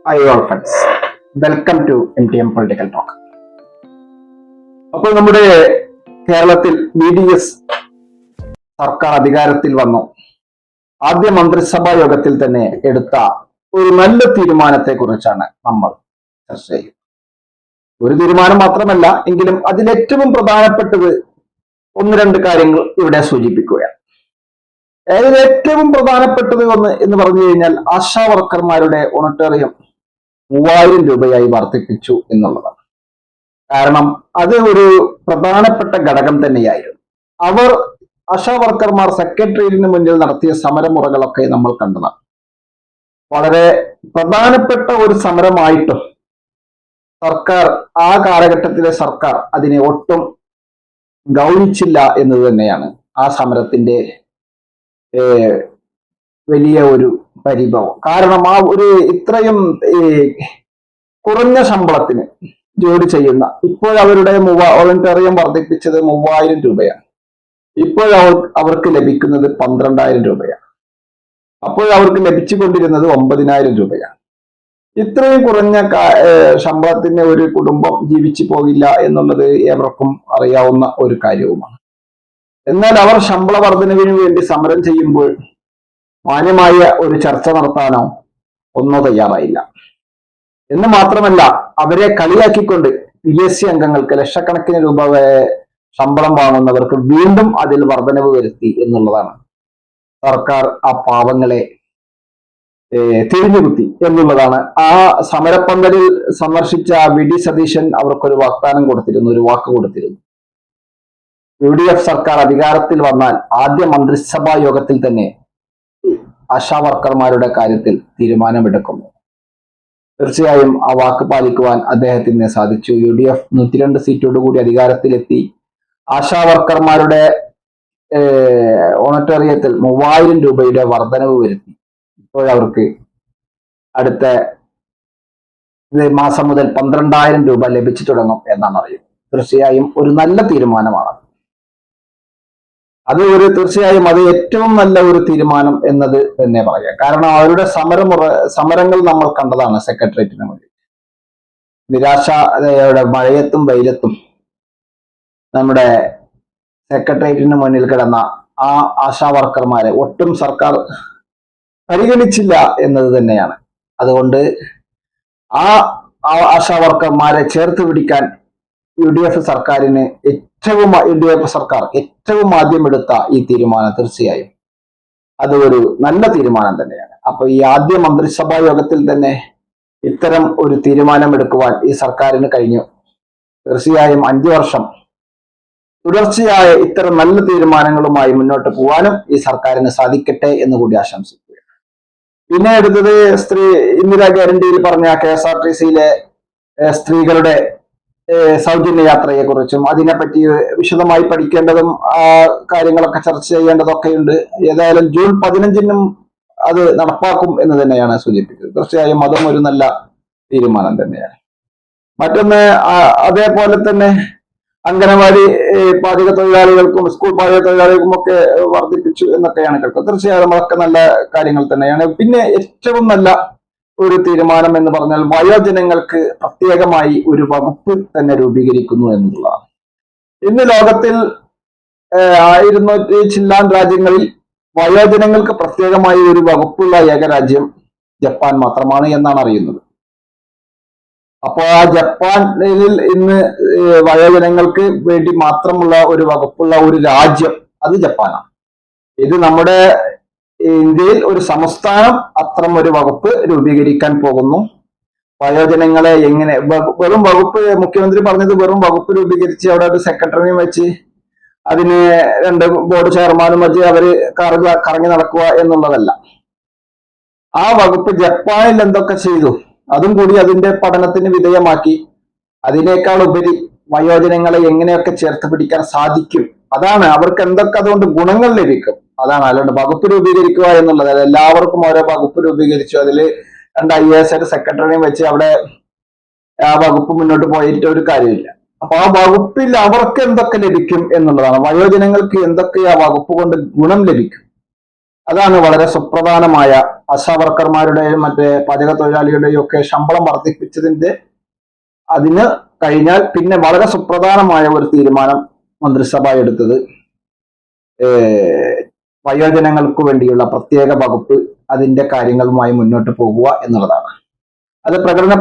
Hi all friends, welcome to MTM Political Talk. അപ്പോൾ നമ്മുടെ കേരളത്തിൽ BDS സർക്കാർ അധികാരത്തിൽ വന്നു. ആദ്യ മന്ത്രിസഭാ യോഗത്തിൽ തന്നെ എടുത്ത ഒരു നല്ല തീരുമാനത്തെ കുറിച്ചാണ് നമ്മൾ ചർച്ച ചെയ്യുന്നത്. ഒരു തീരുമാനം മാത്രമല്ല എങ്കിലും അതിലേറ്റവും പ്രധാനപ്പെട്ടത് ഒന്ന് രണ്ട് കാര്യങ്ങൾ ഇവിടെ സൂചിപ്പിക്കുകയാണ്. അതിൽ ഏറ്റവും പ്രധാനപ്പെട്ടത് എന്ന് പറഞ്ഞു കഴിഞ്ഞാൽ ആശാ വർക്കർമാരുടെ ഓണറേറിയം 3000 രൂപയായി വർദ്ധിപ്പിച്ചു എന്നുള്ളതാണ്. കാരണം അത് ഒരു പ്രധാനപ്പെട്ട ഘടകം തന്നെയായിരുന്നു. അവർ ആശാ വർക്കർമാർ സെക്രട്ടേറിയറ്റിന് മുന്നിൽ നടത്തിയ സമരമുറകളൊക്കെ നമ്മൾ കണ്ടതാണ്. വളരെ പ്രധാനപ്പെട്ട ഒരു സമരമായിട്ടും സർക്കാർ ആ കാലഘട്ടത്തിലെ സർക്കാർ അതിനെ ഒട്ടും ഗൗനിച്ചില്ല എന്നത് തന്നെയാണ് ആ സമരത്തിന്റെ വലിയ ഒരു പരിഭവം. കാരണം ആ ഒരു ഇത്രയും കുറഞ്ഞ ശമ്പളത്തിന് ജോലി ചെയ്യുന്ന ഇപ്പോൾ അവരുടെ വോളണ്ടറിയം വർദ്ധിപ്പിച്ചത് 3000 രൂപയാണ്. ഇപ്പോൾ അവർക്ക് ലഭിക്കുന്നത് 12000 രൂപയാണ്. അപ്പോൾ അവർക്ക് ലഭിച്ചുകൊണ്ടിരുന്നത് 9000 രൂപയാണ്. ഇത്രയും കുറഞ്ഞ ശമ്പളത്തിന് ഒരു കുടുംബം ജീവിച്ചു പോകില്ല എന്നുള്ളത് ഏവർക്കും അറിയാവുന്ന ഒരു കാര്യവുമാണ്. എന്നാൽ അവർ ശമ്പള വർധനവിന് വേണ്ടി സമരം ചെയ്യുമ്പോൾ മാന്യമായ ഒരു ചർച്ച നടത്താനോ ഒന്നോ തയ്യാറായില്ല. എന്ന് മാത്രമല്ല, അവരെ കളിയാക്കിക്കൊണ്ട് PSC അംഗങ്ങൾക്ക് ലക്ഷക്കണക്കിന് രൂപ ശമ്പളം വാങ്ങുന്നവർക്ക് വീണ്ടും അതിൽ വർധനവ് വരുത്തി എന്നുള്ളതാണ്. സർക്കാർ ആ പാവങ്ങളെ തിരിഞ്ഞുകുത്തി എന്നുള്ളതാണ്. ആ സമരപ്പന്തലിൽ സന്ദർശിച്ച VD സതീശൻ അവർക്കൊരു വാഗ്ദാനം കൊടുത്തിരുന്നു, ഒരു വാക്ക് കൊടുത്തിരുന്നു. UDF സർക്കാർ അധികാരത്തിൽ വന്നാൽ ആദ്യ മന്ത്രിസഭാ യോഗത്തിൽ തന്നെ ആശാ വർക്കർമാരുടെ കാര്യത്തിൽ തീരുമാനമെടുക്കുന്നു. തീർച്ചയായും ആ വാക്ക് പാലിക്കുവാൻ അദ്ദേഹത്തിന് സാധിച്ചു. UDF 102 സീറ്റോടുകൂടി അധികാരത്തിലെത്തി. ആശാ വർക്കർമാരുടെ ഓണറേറിയത്തിൽ 3000 രൂപയുടെ വർധനവ് വരുത്തി. ഇപ്പോഴവർക്ക് അടുത്ത മാസം മുതൽ 12000 രൂപ ലഭിച്ചു തുടങ്ങും എന്നാണ് അറിയുന്നത്. തീർച്ചയായും ഒരു നല്ല തീരുമാനമാണ്. തീർച്ചയായും അത് ഏറ്റവും നല്ല ഒരു തീരുമാനം എന്നത് തന്നെ പറയാം. കാരണം അവരുടെ സമരങ്ങൾ നമ്മൾ കണ്ടതാണ്. സെക്രട്ടേറിയറ്റിന് മുന്നിൽ നിരാശയുടെ മഴയത്തും വെയിലത്തും നമ്മുടെ സെക്രട്ടേറിയറ്റിന് മുന്നിൽ കിടന്ന ആ ആശാ വർക്കർമാരെ ഒട്ടും സർക്കാർ പരിഗണിച്ചില്ല എന്നത് തന്നെയാണ്. അതുകൊണ്ട് ആ ആശാ വർക്കർമാരെ ചേർത്ത് പിടിക്കാൻ UDF സർക്കാരിന് UDF സർക്കാർ ഏറ്റവും ആദ്യം എടുത്ത ഈ തീരുമാനം തീർച്ചയായും അത് ഒരു നല്ല തീരുമാനം തന്നെയാണ്. അപ്പൊ ഈ ആദ്യ മന്ത്രിസഭാ യോഗത്തിൽ തന്നെ ഇത്തരം ഒരു തീരുമാനം എടുക്കുവാൻ ഈ സർക്കാരിന് കഴിഞ്ഞു. തീർച്ചയായും 5 വർഷം തുടർച്ചയായ ഇത്തരം നല്ല തീരുമാനങ്ങളുമായി മുന്നോട്ട് പോകാനും ഈ സർക്കാരിന് സാധിക്കട്ടെ എന്ന് കൂടി ആശംസിക്കുകയാണ്. പിന്നെ അടുത്തത് ഇന്ദിരാ ഗ്യാരണ്ടിയിൽ പറഞ്ഞ KSRTCയിലെ സ്ത്രീകളുടെ സൗജന്യ യാത്രയെ കുറിച്ചും അതിനെപ്പറ്റി വിശദമായി പഠിക്കേണ്ടതും ആ കാര്യങ്ങളൊക്കെ ചർച്ച ചെയ്യേണ്ടതൊക്കെയുണ്ട്. ഏതായാലും ജൂൺ 15-നും അത് നടപ്പാക്കും എന്ന് തന്നെയാണ് സൂചിപ്പിച്ചത്. തീർച്ചയായും അതും ഒരു നല്ല തീരുമാനം തന്നെയാണ്. മറ്റൊന്ന്, അതേപോലെ തന്നെ അംഗനവാടി പാചക തൊഴിലാളികൾക്കും സ്കൂൾ പാചക തൊഴിലാളികൾക്കും ഒക്കെ വർദ്ധിപ്പിച്ചു എന്നൊക്കെയാണ് കേൾക്കുന്നത്. തീർച്ചയായും അതൊക്കെ നല്ല കാര്യങ്ങൾ തന്നെയാണ്. പിന്നെ ഏറ്റവും നല്ല ഒരു തീരുമാനം എന്ന് പറഞ്ഞാൽ വയോജനങ്ങൾക്ക് പ്രത്യേകമായി ഒരു വകുപ്പ് തന്നെ രൂപീകരിക്കുന്നു എന്നുള്ളതാണ്. ഇന്ന് ലോകത്തിൽ 200 ചില്ലാൻ രാജ്യങ്ങളിൽ വയോജനങ്ങൾക്ക് പ്രത്യേകമായി ഒരു വകുപ്പുള്ള ഏക രാജ്യം ജപ്പാൻ മാത്രമാണ് എന്നാണ് അറിയുന്നത്. അപ്പോൾ ആ ജപ്പാനിൽ ഇന്ന് വയോജനങ്ങൾക്ക് വേണ്ടി മാത്രമുള്ള ഒരു വകുപ്പുള്ള ഒരു രാജ്യം അത് ജപ്പാനാണ്. ഇത് നമ്മുടെ ഇന്ത്യയിൽ ഒരു സംസ്ഥാനം അത്തരം ഒരു വകുപ്പ് രൂപീകരിക്കാൻ പോകുന്നു. വയോജനങ്ങളെ എങ്ങനെ വെറും വകുപ്പ്, മുഖ്യമന്ത്രി പറഞ്ഞത് വെറും വകുപ്പ് രൂപീകരിച്ച് അവിടെ ഒരു സെക്രട്ടറിയും വെച്ച് അതിന് 2 ബോർഡ് ചെയർമാനും വെച്ച് അവര് കറങ്ങി നടക്കുക എന്നുള്ളതല്ല. ആ വകുപ്പ് ജപ്പാനിൽ എന്തൊക്കെ ചെയ്തു അതും കൂടി അതിന്റെ പഠനത്തിന് വിധേയമാക്കി അതിനേക്കാൾ ഉപരി വയോജനങ്ങളെ എങ്ങനെയൊക്കെ ചേർത്ത് പിടിക്കാൻ സാധിക്കും, അതാണ് അവർക്ക് എന്തൊക്കെ അതുകൊണ്ട് ഗുണങ്ങൾ ലഭിക്കും, അതാണ്. അല്ലാണ്ട് വകുപ്പ് രൂപീകരിക്കുക എന്നുള്ളത് എല്ലാവർക്കും ഓരോ വകുപ്പ് രൂപീകരിച്ചു അതിൽ 2 IAS സെക്രട്ടറിയും വെച്ച് അവിടെ ആ വകുപ്പ് മുന്നോട്ട് പോയിട്ട് ഒരു കാര്യമില്ല. അപ്പൊ ആ വകുപ്പിൽ അവർക്ക് എന്തൊക്കെ ലഭിക്കും എന്നുള്ളതാണ്. വയോജനങ്ങൾക്ക് എന്തൊക്കെ ആ വകുപ്പ് കൊണ്ട് ഗുണം ലഭിക്കും അതാണ് വളരെ സുപ്രധാനമായ ആശാവർക്കർമാരുടെയും മറ്റേ പാചക തൊഴിലാളികളുടെയും ഒക്കെ ശമ്പളം വർദ്ധിപ്പിച്ചതിന്റെ അതിന് കഴിഞ്ഞാൽ പിന്നെ വളരെ സുപ്രധാനമായ ഒരു തീരുമാനം മന്ത്രിസഭ എടുത്തത് വയോജനങ്ങൾക്ക് വേണ്ടിയുള്ള പ്രത്യേക വകുപ്പ് അതിന്റെ കാര്യങ്ങളുമായി മുന്നോട്ട് പോകുക എന്നുള്ളതാണ്. അത് പ്രകടന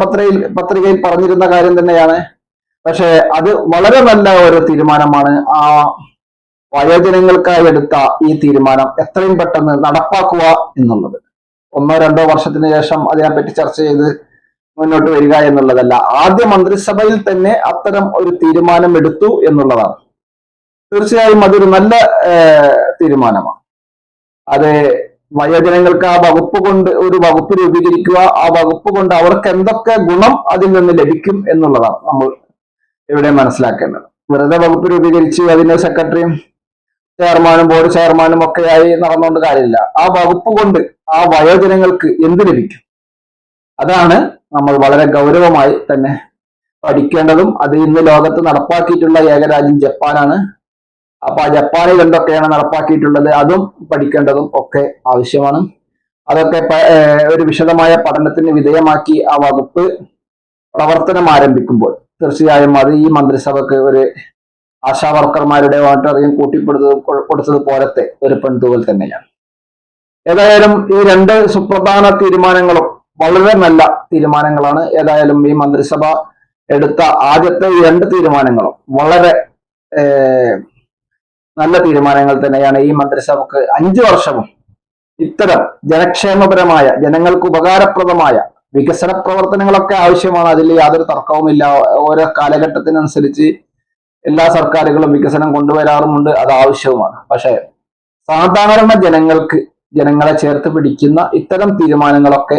പത്രികയിൽ പറഞ്ഞിരുന്ന കാര്യം തന്നെയാണ്. പക്ഷെ അത് വളരെ നല്ല ഒരു തീരുമാനമാണ്. ആ വയോജനങ്ങൾക്കായി എടുത്ത ഈ തീരുമാനം എത്രയും പെട്ടെന്ന് നടപ്പാക്കുക എന്നുള്ളത്. 1-2 വർഷത്തിന് ശേഷം അതിനെപ്പറ്റി ചർച്ച ചെയ്ത് മുന്നോട്ട് വരിക എന്നുള്ളതല്ല. ആദ്യ മന്ത്രിസഭയിൽ തന്നെ അത്തരം ഒരു തീരുമാനം എടുത്തു എന്നുള്ളതാണ്. തീർച്ചയായും അതൊരു നല്ല തീരുമാനമാണ്. അത് വയോജനങ്ങൾക്ക് ആ വകുപ്പ് കൊണ്ട് ഒരു വകുപ്പ് രൂപീകരിക്കുക, ആ വകുപ്പ് കൊണ്ട് അവർക്ക് എന്തൊക്കെ ഗുണം അതിൽ നിന്ന് ലഭിക്കും എന്നുള്ളതാണ് നമ്മൾ ഇവിടെ മനസ്സിലാക്കേണ്ടത്. വെറുതെ വകുപ്പ് രൂപീകരിച്ച് അതിന്റെ സെക്രട്ടറിയും ചെയർമാനും ബോർഡ് ചെയർമാനും ഒക്കെയായി നടന്നുകൊണ്ട് കാര്യമില്ല. ആ വകുപ്പ് കൊണ്ട് ആ വയോജനങ്ങൾക്ക് എന്ത് ലഭിക്കും, അതാണ് നമ്മൾ വളരെ ഗൗരവമായി തന്നെ പഠിക്കേണ്ടതും. അത് ഇന്ന് ലോകത്ത് നടപ്പാക്കിയിട്ടുള്ള ഏകരാജ്യം ജപ്പാനാണ്. അപ്പൊ ആ ജപ്പാനിൽ എന്തൊക്കെയാണ് നടപ്പാക്കിയിട്ടുള്ളത് അതും പഠിക്കേണ്ടതും ഒക്കെ ആവശ്യമാണ്. അതൊക്കെ ഒരു വിശദമായ പഠനത്തിന് വിധേയമാക്കി ആ വകുപ്പ് പ്രവർത്തനം ആരംഭിക്കുമ്പോൾ തീർച്ചയായും അത് ഈ മന്ത്രിസഭയ്ക്ക് ഒരു ആശാവർക്കർമാരുടെ വോട്ടറിയും കൊടുത്തത് പോലത്തെ ഒരു പെൺതൂവൽ തന്നെയാണ്. ഏതായാലും ഈ 2 സുപ്രധാന തീരുമാനങ്ങളും വളരെ നല്ല തീരുമാനങ്ങളാണ്. ഏതായാലും ഈ മന്ത്രിസഭ എടുത്ത ആദ്യത്തെ ഈ 2 തീരുമാനങ്ങളും വളരെ നല്ല തീരുമാനങ്ങൾ തന്നെയാണ്. ഈ മന്ത്രിസഭക്ക് 5 വർഷവും ഇത്തരം ജനക്ഷേമപരമായ ജനങ്ങൾക്ക് ഉപകാരപ്രദമായ വികസന പ്രവർത്തനങ്ങളൊക്കെ ആവശ്യമാണ്. അതിൽ യാതൊരു തർക്കവുമില്ല. ഓരോ കാലഘട്ടത്തിനനുസരിച്ച് എല്ലാ സർക്കാരുകളും വികസനം കൊണ്ടുവരാറുമുണ്ട്, അത് ആവശ്യവുമാണ്. പക്ഷെ സാധാരണ ജനങ്ങളെ ചേർത്ത് പിടിക്കുന്ന ഇത്തരം തീരുമാനങ്ങളൊക്കെ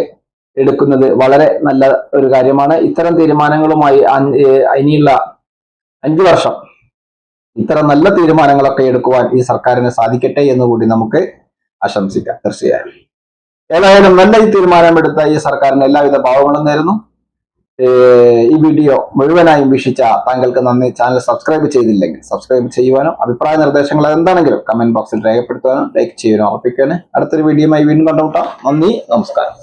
എടുക്കുന്നത് വളരെ നല്ല ഒരു കാര്യമാണ്. ഇത്തരം തീരുമാനങ്ങളുമായി ഇനിയുള്ള 5 വർഷം ഇത്തരം നല്ല തീരുമാനങ്ങളൊക്കെ എടുക്കുവാൻ ഈ സർക്കാരിന് സാധിക്കട്ടെ എന്ന് കൂടി നമുക്ക് ആശംസിക്കാം. തീർച്ചയായും ഏതായാലും നല്ല ഈ തീരുമാനമെടുത്ത ഈ സർക്കാരിന് എല്ലാവിധ ഭാവങ്ങളും നേരുന്നു. ഈ വീഡിയോ മുഴുവനായും വീക്ഷിച്ച താങ്കൾക്ക് നന്ദി. ചാനൽ സബ്സ്ക്രൈബ് ചെയ്തില്ലെങ്കിൽ സബ്സ്ക്രൈബ് ചെയ്യുവാനും അഭിപ്രായ നിർദ്ദേശങ്ങൾ എന്താണെങ്കിലും കമന്റ് ബോക്സിൽ രേഖപ്പെടുത്തുവാനും ലൈക്ക് ചെയ്യാനും ഉറപ്പിക്കാനും അടുത്തൊരു വീഡിയോയുമായി വീണ്ടും കണ്ടുമുട്ടാം. നന്ദി, നമസ്കാരം.